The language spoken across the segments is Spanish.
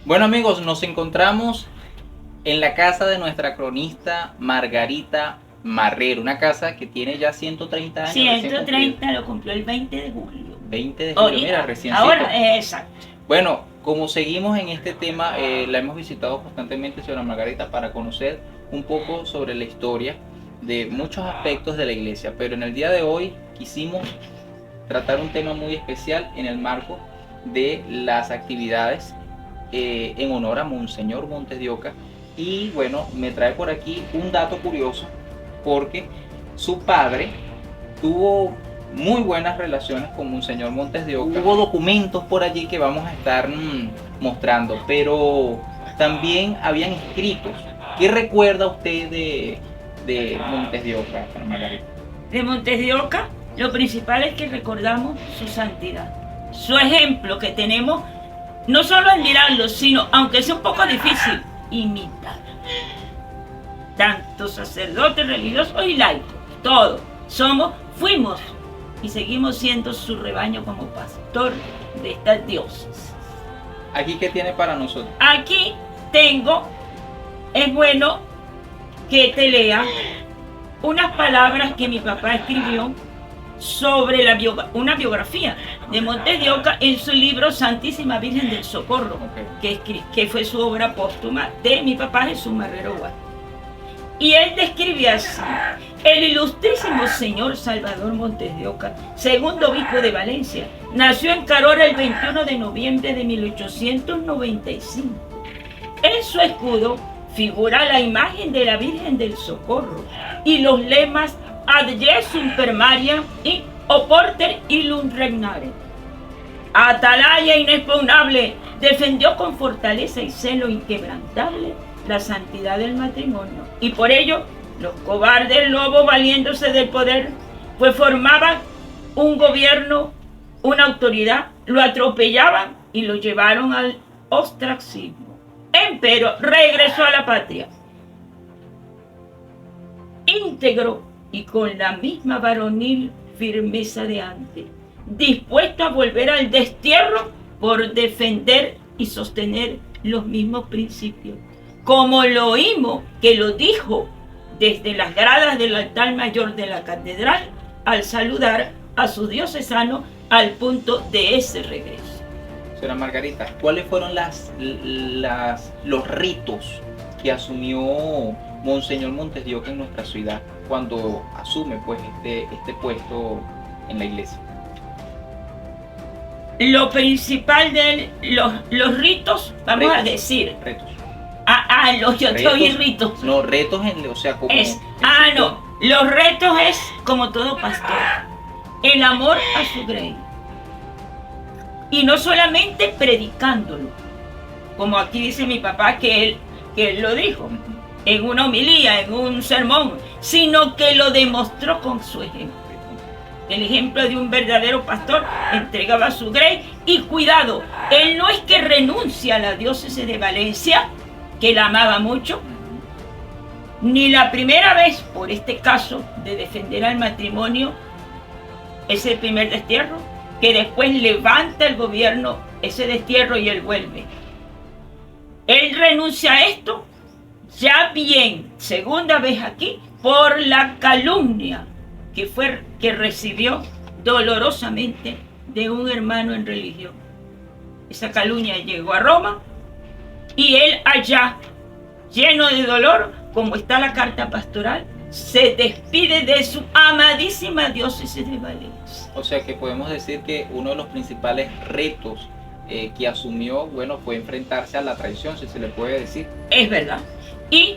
Bueno amigos, nos encontramos en la casa de nuestra cronista Margarita Marrero, una casa que tiene ya 130 años. 130 lo cumplió el 20 de julio. 20 de julio, Ahorita, mira, recién. ahora, exacto. Bueno, como seguimos en este tema, la hemos visitado constantemente, señora Margarita, para conocer un poco sobre la historia de muchos aspectos de la iglesia, pero en el día de hoy quisimos tratar un tema muy especial en el marco de las actividades en honor a Monseñor Montes de Oca. Y bueno, me trae por aquí un dato curioso, porque su padre tuvo muy buenas relaciones con Monseñor Montes de Oca. Hubo documentos por allí que vamos a estar mostrando, pero también habían escritos. ¿Qué recuerda usted de Montes de Oca, Margarita? De Montes de Oca, lo principal es que recordamos su santidad, su ejemplo que tenemos, no solo admirarlo, sino, aunque sea un poco difícil, imitar. Tanto sacerdotes religiosos y laicos, todos fuimos y seguimos siendo su rebaño como pastor de estas diócesis. ¿Aquí qué tiene para nosotros? Aquí tengo, es bueno que te lea unas palabras que mi papá escribió sobre una biografía de Montes de Oca en su libro Santísima Virgen del Socorro, que fue su obra póstuma de mi papá Jesús Marrero Guardia. Y él describe así: el ilustrísimo señor Salvador Montes de Oca, segundo obispo de Valencia, nació en Carora el 21 de noviembre de 1895. En su escudo figura la imagen de la Virgen del Socorro y los lemas Ad Jesum per Maria y Oporter illum regnare. Atalaya inexpugnable, defendió con fortaleza y celo inquebrantable la santidad del matrimonio, y por ello los cobardes lobos, valiéndose del poder, pues formaban un gobierno, una autoridad, lo atropellaban y lo llevaron al ostracismo. Empero regresó a la patria íntegro y con la misma varonil firmeza de antes, dispuesto a volver al destierro por defender y sostener los mismos principios, como lo oímos que lo dijo desde las gradas del altar mayor de la catedral al saludar a su diocesano al punto de ese regreso. Señora Margarita, ¿cuáles fueron los ritos que asumió Monseñor Montes de Oca en nuestra ciudad cuando asume pues este puesto en la iglesia? Lo principal de los ritos, vamos a decir. Retos. Yo te oí ritos. No, retos o sea, como... no, los retos es como todo pastor, el amor a su grey. Y no solamente predicándolo, como aquí dice mi papá que él lo dijo en una homilía, en un sermón, sino que lo demostró con su ejemplo. El ejemplo de un verdadero pastor entregaba su grey. Y cuidado, él no es que renuncia a la diócesis de Valencia, que la amaba mucho, ni la primera vez por este caso de defender al matrimonio, es el primer destierro, que después levanta el gobierno ese destierro y él vuelve. Él renuncia a esto, ya bien, segunda vez aquí, por la calumnia que recibió dolorosamente de un hermano en religión. Esa calumnia llegó a Roma y él allá, lleno de dolor, como está la carta pastoral, se despide de su amadísima diócesis de Valencia. O sea que podemos decir que uno de los principales retos que asumió, bueno, fue enfrentarse a la traición, si se le puede decir. Es verdad. Y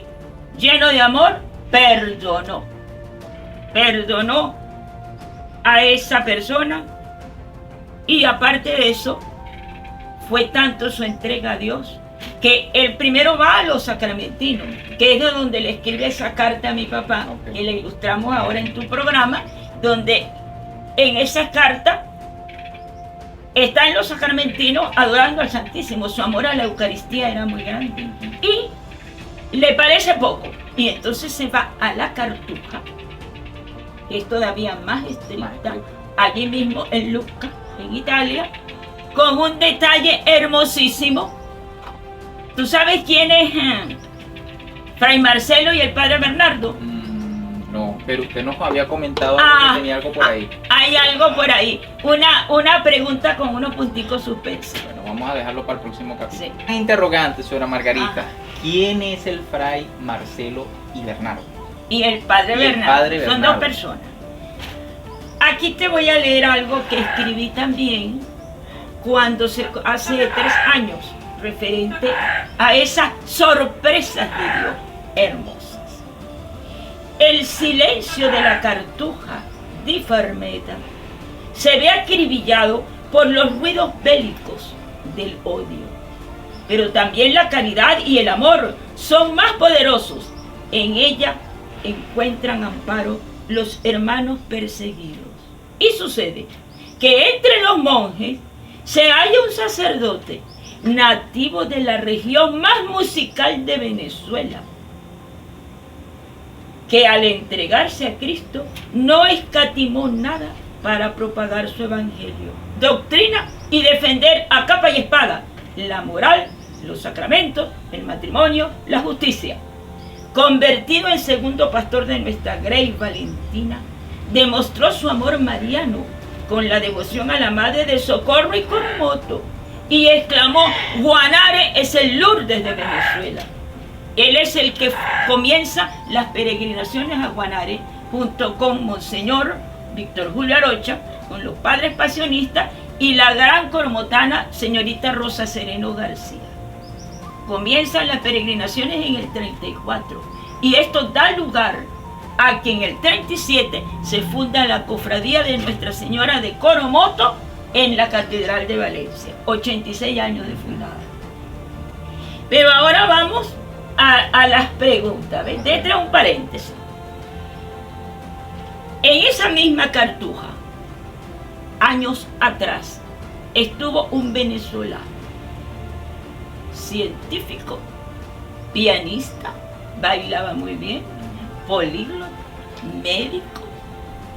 lleno de amor, perdonó a esa persona, y aparte de eso, fue tanto su entrega a Dios que el primero va a los sacramentinos, que es de donde le escribe esa carta a mi papá, que le ilustramos ahora en tu programa, donde en esa carta está en los sacramentinos adorando al Santísimo. Su amor a la Eucaristía era muy grande y le parece poco, y entonces se va a la Cartuja, que es todavía más estricta, allí mismo en Lucca, en Italia, con un detalle hermosísimo, ¿Tú sabes quién es Fray Marcelo y el padre Bernardo? No, pero usted nos había comentado que tenía algo por ahí. Hay algo por ahí. Una pregunta con unos punticos suspensos. Bueno, vamos a dejarlo para el próximo capítulo. Sí. Una interrogante, señora Margarita. ¿Quién es el fray Marcelo y Bernardo? Y el padre Bernardo. Son dos personas. Aquí te voy a leer algo que escribí también hace 3 años, referente a esas sorpresas de Dios hermosas. El silencio de la cartuja di Farmeta se ve acribillado por los ruidos bélicos del odio, pero también la caridad y el amor son más poderosos. En ella encuentran amparo los hermanos perseguidos. Y sucede que entre los monjes se halla un sacerdote nativo de la región más musical de Venezuela, que al entregarse a Cristo no escatimó nada para propagar su evangelio, doctrina y defender a capa y espada la moral, los sacramentos, el matrimonio, la justicia. Convertido en segundo pastor de nuestra Grey Valentina, demostró su amor mariano con la devoción a la Madre de Socorro y Coromoto, y exclamó: Guanare es el Lourdes de Venezuela. Él es el que comienza las peregrinaciones a Guanare junto con Monseñor Víctor Julio Arocha, con los padres pasionistas y la gran coromotana señorita Rosa Sereno García. Comienzan las peregrinaciones en el 34 y esto da lugar a que en el 37 se funda la cofradía de Nuestra Señora de Coromoto en la Catedral de Valencia, 86 años de fundada. Pero ahora vamos a las preguntas, ¿ves? Detrás un paréntesis. En esa misma cartuja, años atrás, estuvo un venezolano, científico, pianista, bailaba muy bien, políglota, médico,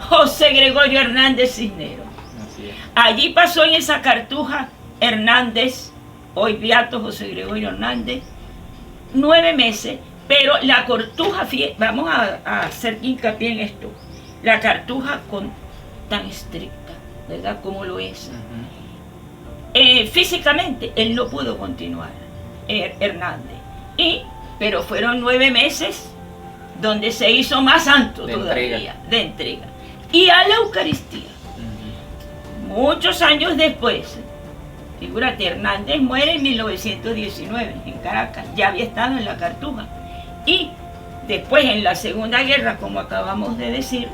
José Gregorio Hernández Cisneros. Allí pasó en esa cartuja Hernández, hoy beato José Gregorio Hernández, 9 meses, pero la cartuja, vamos a hacer hincapié en esto, la cartuja tan estricta, ¿verdad? Como lo es. Físicamente, él no pudo continuar, Hernández, pero fueron 9 meses donde se hizo más santo todavía, de entrega. Y a la Eucaristía. Muchos años después, figúrate, Hernández muere en 1919 en Caracas, ya había estado en la cartuja. Y después en la Segunda Guerra, como acabamos de decir,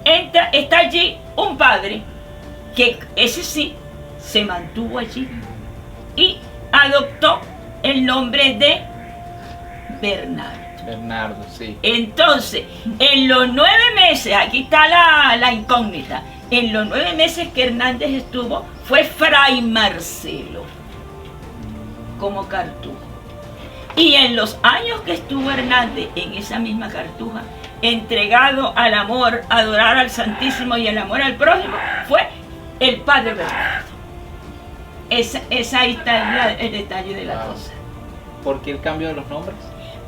está allí un padre que ese sí se mantuvo allí y adoptó el nombre de Bernardo. Bernardo, sí. Entonces, en los 9 meses, aquí está la incógnita, en los 9 meses que Hernández estuvo, fue Fray Marcelo, como cartuja. Y en los años que estuvo Hernández en esa misma cartuja, entregado al amor, adorar al Santísimo y el amor al prójimo, fue el padre Bernardo. Ahí está el detalle de la cosa. ¿Por qué el cambio de los nombres?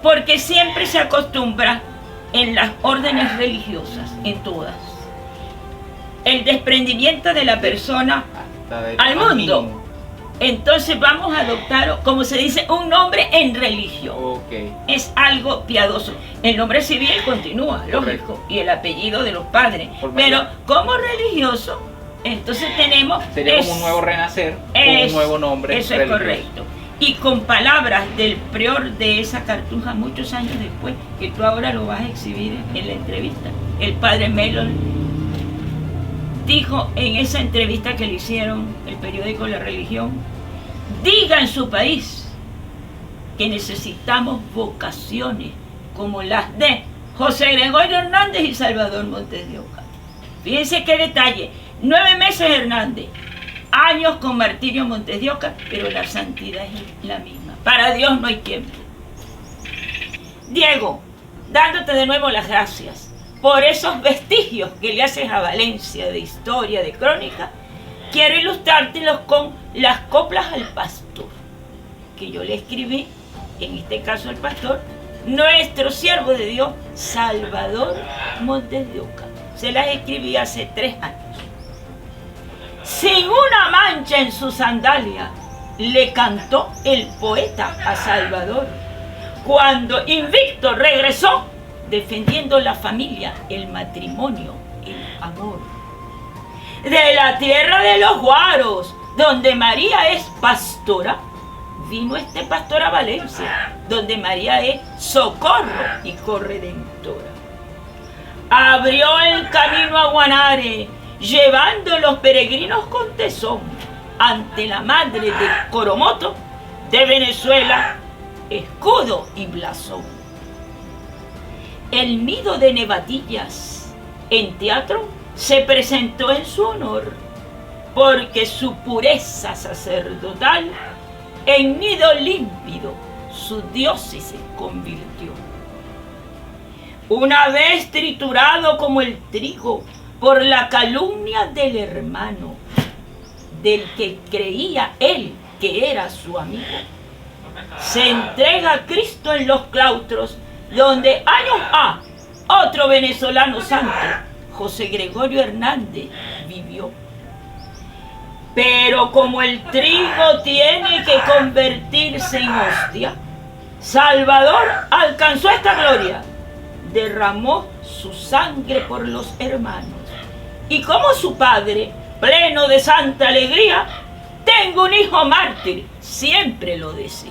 Porque siempre se acostumbra en las órdenes religiosas, en todas, el desprendimiento de la persona al mundo. Mínimo. Entonces vamos a adoptar, como se dice, un nombre en religión. Es algo piadoso. El nombre civil continúa, lógico, y el apellido de los padres. Pero como religioso, entonces tenemos... Sería como un nuevo renacer, un nuevo nombre. Eso religioso. Es correcto. Y con palabras del prior de esa cartuja muchos años después, que tú ahora lo vas a exhibir en la entrevista, el padre Melon dijo en esa entrevista que le hicieron el periódico La Religión: diga en su país que necesitamos vocaciones como las de José Gregorio Hernández y Salvador Montes de Oca. Fíjense qué detalle, 9 meses Hernández, años con Martirio Montes de Oca, pero la santidad es la misma. Para Dios no hay tiempo. Diego, dándote de nuevo las gracias por esos vestigios que le haces a Valencia de historia, de crónica, quiero ilustrártelos con las coplas al pastor. que yo le escribí, en este caso al pastor, nuestro siervo de Dios, Salvador Montes de Oca. Se las escribí hace 3 años. Sin una mancha en su sandalia, le cantó el poeta a Salvador, cuando invicto regresó, defendiendo la familia, el matrimonio, el amor. De la tierra de los Guaros, donde María es pastora, vino este pastor a Valencia, donde María es socorro y corredentora. Abrió el camino a Guanare, llevando los peregrinos con tesón ante la madre de Coromoto, de Venezuela, escudo y blasón. El nido de Nevatillas en teatro se presentó en su honor, porque su pureza sacerdotal en nido límpido su diócesis convirtió. Una vez triturado como el trigo por la calumnia del hermano, del que creía él que era su amigo, se entrega a Cristo en los claustros, donde años otro venezolano santo, José Gregorio Hernández, vivió. Pero como el trigo tiene que convertirse en hostia, Salvador alcanzó esta gloria, derramó su sangre por los hermanos. Y como su padre, pleno de santa alegría, tengo un hijo mártir, siempre lo decía.